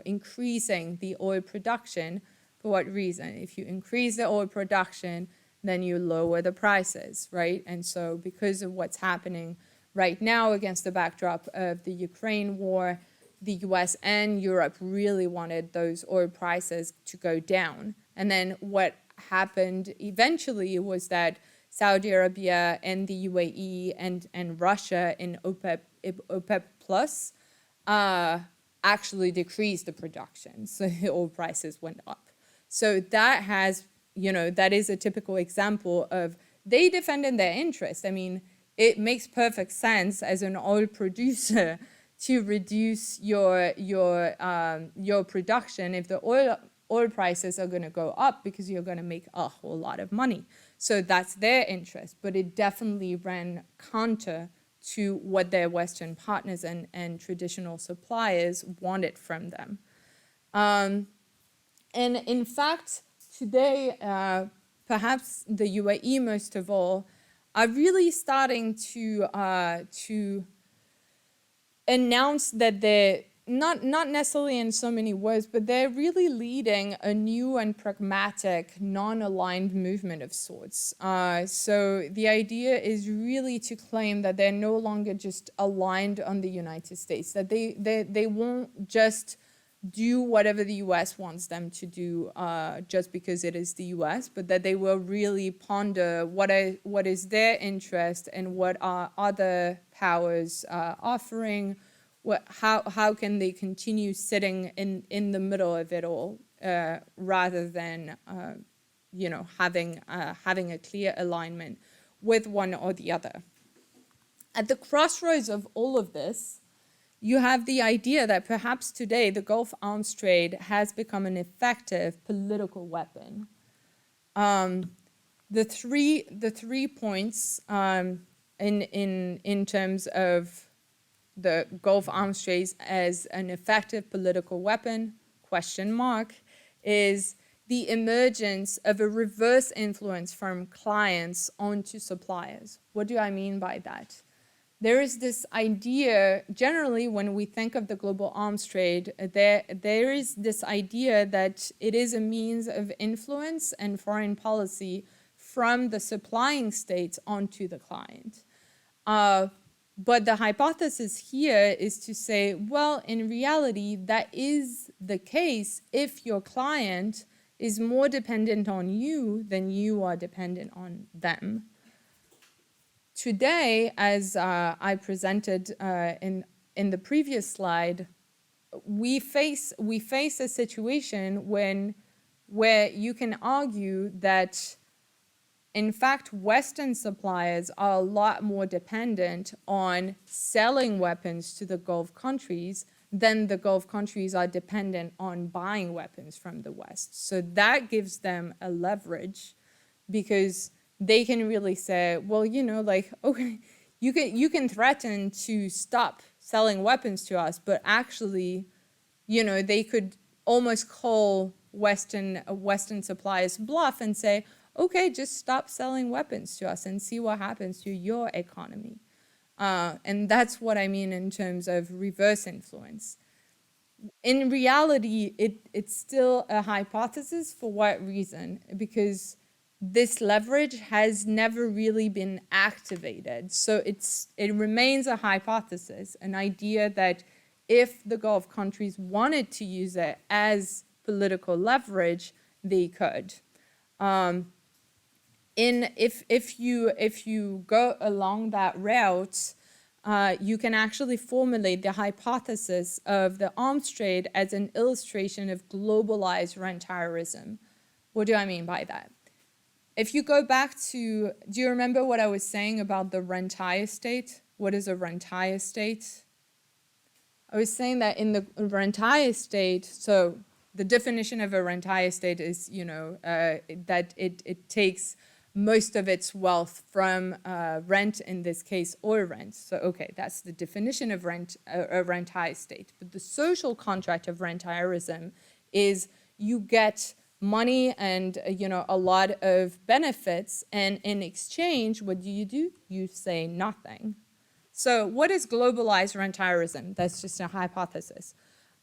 increasing the oil production. For what reason? If you increase the oil production, then you lower the prices, right? And so because of what's happening right now against the backdrop of the Ukraine war, the US and Europe really wanted those oil prices to go down. And then what happened eventually was that Saudi Arabia and the UAE and Russia in OPEC plus actually decreased the production. So the oil prices went up. So that has, that is a typical example of they defended their interest. I mean, it makes perfect sense as an oil producer to reduce your production if the oil prices are going to go up because you're going to make a whole lot of money. So that's their interest, but it definitely ran counter to what their Western partners and traditional suppliers wanted from them. And in fact, today, perhaps the UAE most of all, are really starting to announce that they're not necessarily in so many words, but they're really leading a new and pragmatic, non-aligned movement of sorts. So the idea is really to claim that they're no longer just aligned on the United States, that they won't just do whatever the US wants them to do just because it is the US, but that they will really ponder what is their interest and what are other powers offering. How can they continue sitting in the middle of it all rather than having a clear alignment with one or the other. At the crossroads of all of this you have the idea that perhaps today the Gulf arms trade has become an effective political weapon. The three points in terms of the Gulf arms trade as an effective political weapon, question mark, is the emergence of a reverse influence from clients onto suppliers. What do I mean by that? There is this idea, generally when we think of the global arms trade, there is this idea that it is a means of influence and foreign policy from the supplying states onto the client. But the hypothesis here is to say, well, in reality, that is the case if your client is more dependent on you than you are dependent on them. Today, as I presented in the previous slide, we face a situation where you can argue that, in fact, Western suppliers are a lot more dependent on selling weapons to the Gulf countries than the Gulf countries are dependent on buying weapons from the West. So that gives them a leverage because they can really say, well, you know, like, okay, you can threaten to stop selling weapons to us, but actually, you know, they could almost call Western suppliers bluff and say, okay, just stop selling weapons to us and see what happens to your economy. And that's what I mean in terms of reverse influence. In reality, it's still a hypothesis. For what reason? Because this leverage has never really been activated. So it remains a hypothesis, an idea that if the Gulf countries wanted to use it as political leverage, they could. If you go along that route, you can actually formulate the hypothesis of the arms trade as an illustration of globalized rentierism. What do I mean by that? If you go back to, do you remember what I was saying about the rentier state? What is a rentier state? I was saying that in the rentier state, so the definition of a rentier state is, you know, that it takes most of its wealth from rent, in this case, oil rent. So, okay, that's the definition of a rentier state. But the social contract of rentierism is you get money and, you know, a lot of benefits, and in exchange, what do? You say nothing. So what is globalized rentierism? That's just a hypothesis.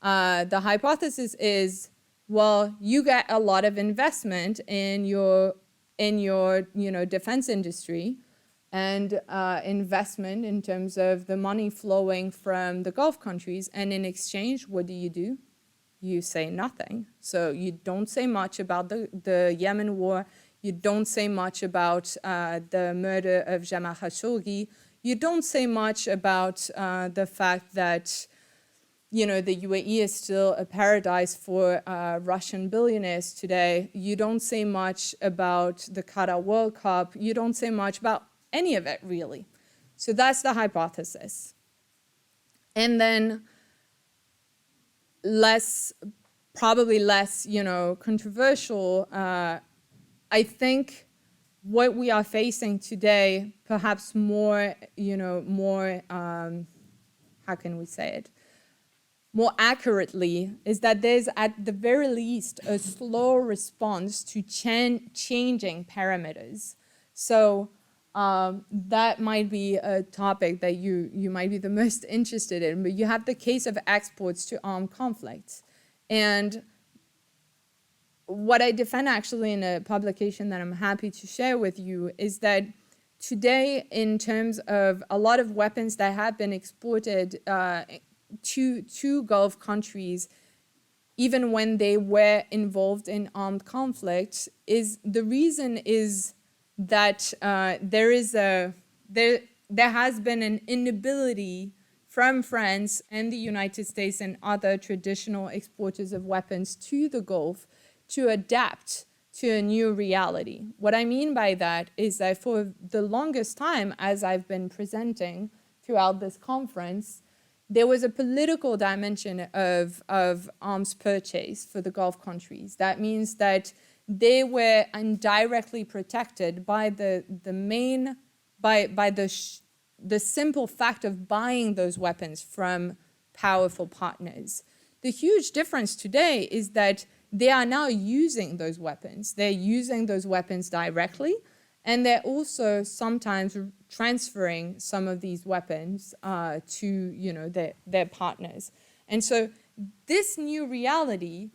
The hypothesis is, well, you get a lot of investment in your you know, defense industry, and investment in terms of the money flowing from the Gulf countries, and in exchange, what do? You say nothing. So you don't say much about the Yemen war. You don't say much about the murder of Jamal Khashoggi. You don't say much about the fact that, you know, the UAE is still a paradise for Russian billionaires today. You don't say much about the Qatar World Cup. You don't say much about any of it, really. So that's the hypothesis. And then probably less, you know, controversial, I think what we are facing today, perhaps more, you know, more, how can we say it? More accurately, is that there's at the very least a slow response to changing parameters. So that might be a topic that you might be the most interested in, but you have the case of exports to armed conflicts. And what I defend actually in a publication that I'm happy to share with you is that today, in terms of a lot of weapons that have been exported to Gulf countries, even when they were involved in armed conflict, the reason is that there has been an inability from France and the United States and other traditional exporters of weapons to the Gulf to adapt to a new reality. What I mean by that is that for the longest time, as I've been presenting throughout this conference, there was a political dimension of arms purchase for the Gulf countries. That means that they were indirectly protected by the simple fact of buying those weapons from powerful partners. The huge difference today is that they are now using those weapons. They're using those weapons directly, and they're also sometimes transferring some of these weapons to their partners. And so this new reality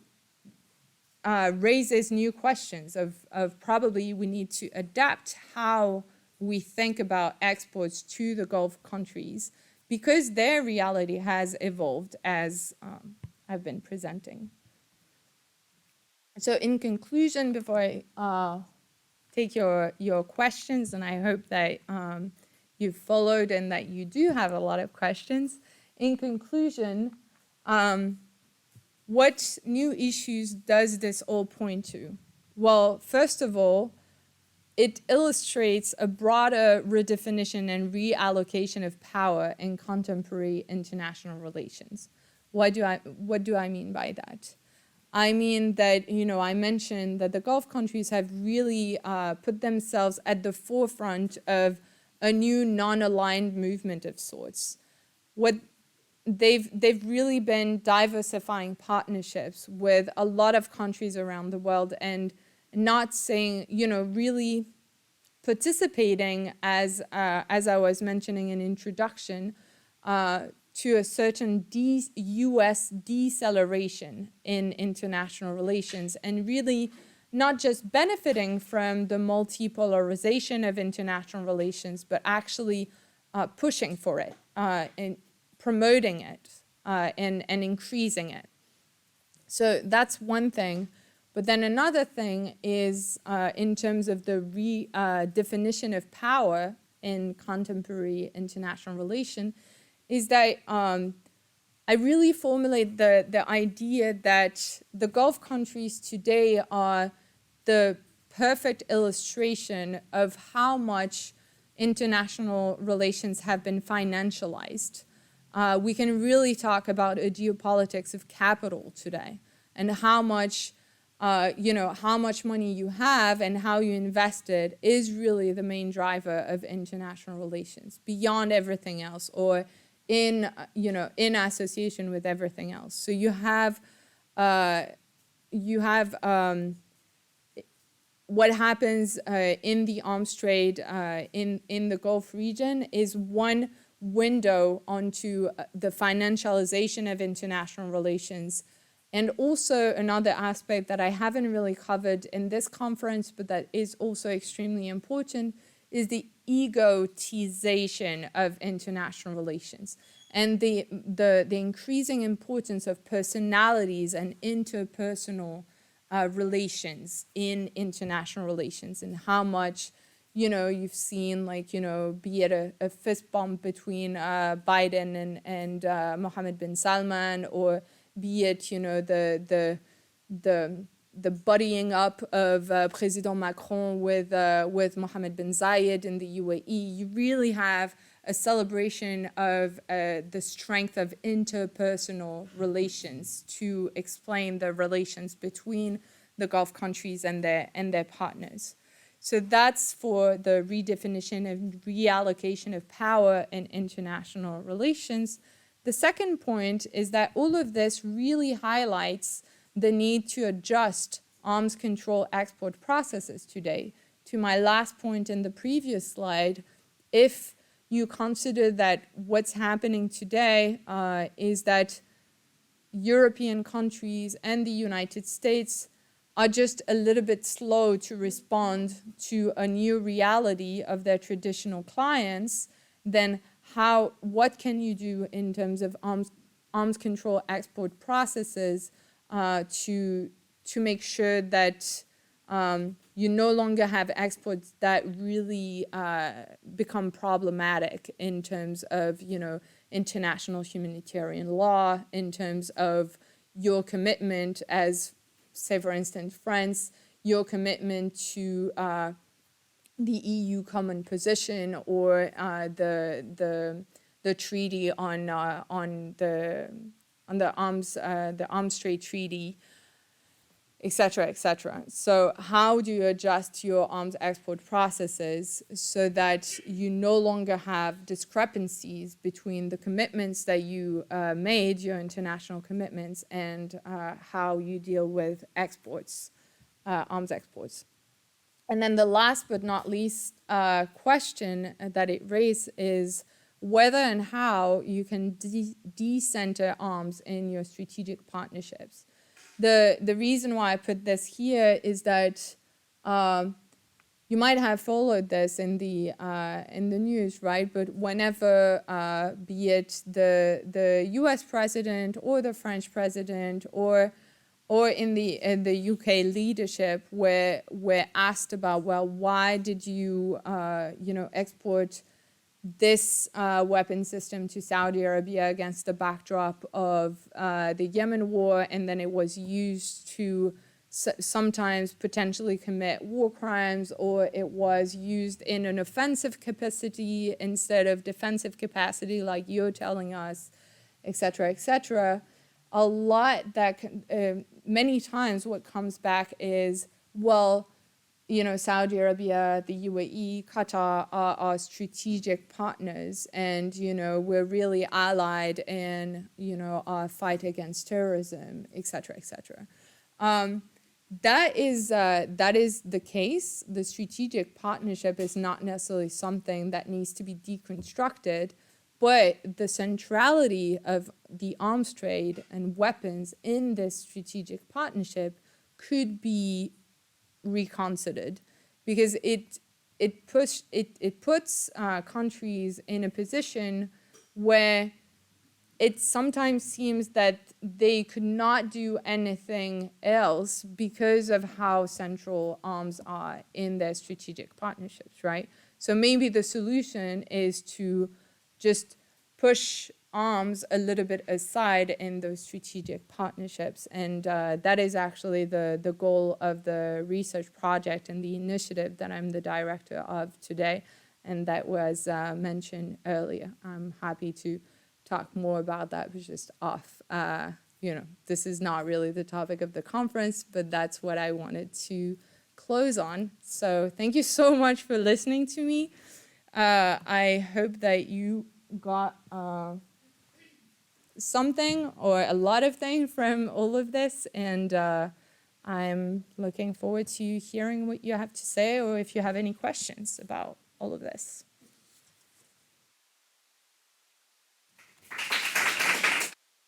raises new questions of probably we need to adapt how we think about exports to the Gulf countries because their reality has evolved as I've been presenting. So in conclusion, before I take your questions, and I hope that you've followed and that you do have a lot of questions. In conclusion, what new issues does this all point to? Well, first of all, it illustrates a broader redefinition and reallocation of power in contemporary international relations. What do I mean by that? I mean that, I mentioned that the Gulf countries have really put themselves at the forefront of a new non-aligned movement of sorts. What they've really been diversifying partnerships with a lot of countries around the world and not saying, really participating as I was mentioning in introduction, to a certain U.S. deceleration in international relations and really not just benefiting from the multipolarization of international relations, but actually pushing for it and promoting it and increasing it. So that's one thing. But then another thing is in terms of the redefinition of power in contemporary international relation, is that I really formulate the idea that the Gulf countries today are the perfect illustration of how much international relations have been financialized. We can really talk about a geopolitics of capital today and how much how much money you have and how you invest it is really the main driver of international relations beyond everything else, or in association with everything else. So you have what happens in the arms trade in the Gulf region is one window onto the financialization of international relations. And also another aspect that I haven't really covered in this conference, but that is also extremely important, is the egotization of international relations and the increasing importance of personalities and interpersonal relations in international relations, and how much you've seen, be it a fist bump between Biden and Mohammed bin Salman, or be it the buddying up of President Macron with Mohammed bin Zayed in the UAE. You really have a celebration of the strength of interpersonal relations to explain the relations between the Gulf countries and their partners. So that's for the redefinition and reallocation of power in international relations. The second point is that all of this really highlights the need to adjust arms control export processes today. To my last point in the previous slide, if you consider that what's happening today is that European countries and the United States are just a little bit slow to respond to a new reality of their traditional clients, then what can you do in terms of arms control export processes to make sure that you no longer have exports that really become problematic in terms of international humanitarian law, in terms of your commitment as, say for instance, France, your commitment to the EU common position, or the the treaty on the arms trade treaty, etc., etc. So how do you adjust your arms export processes so that you no longer have discrepancies between the commitments that you made, your international commitments, and how you deal with exports, arms exports? And then the last but not least question that it raised is whether and how you can decenter arms in your strategic partnerships. The reason why I put this here is that you might have followed this in the news, right? But whenever, be it the U.S. president or the French president or in the UK leadership, where we're asked about, well, why did you export this weapon system to Saudi Arabia against the backdrop of the Yemen war, and then it was used to sometimes potentially commit war crimes, or it was used in an offensive capacity instead of defensive capacity, like you're telling us, et cetera, et cetera. A lot that, many times what comes back is, well, Saudi Arabia, the UAE, Qatar are our strategic partners, and, we're really allied in, our fight against terrorism, et cetera, et cetera. That is the case. The strategic partnership is not necessarily something that needs to be deconstructed, but the centrality of the arms trade and weapons in this strategic partnership could be reconsidered, because it puts countries in a position where it sometimes seems that they could not do anything else because of how central arms are in their strategic partnerships, right? So maybe the solution is to just push arms a little bit aside in those strategic partnerships. And that is actually the goal of the research project and the initiative that I'm the director of today, and that was mentioned earlier. I'm happy to talk more about that, but just off. This is not really the topic of the conference, but that's what I wanted to close on. So thank you so much for listening to me. I hope that you got something or a lot of things from all of this, and I'm looking forward to hearing what you have to say, or if you have any questions about all of this.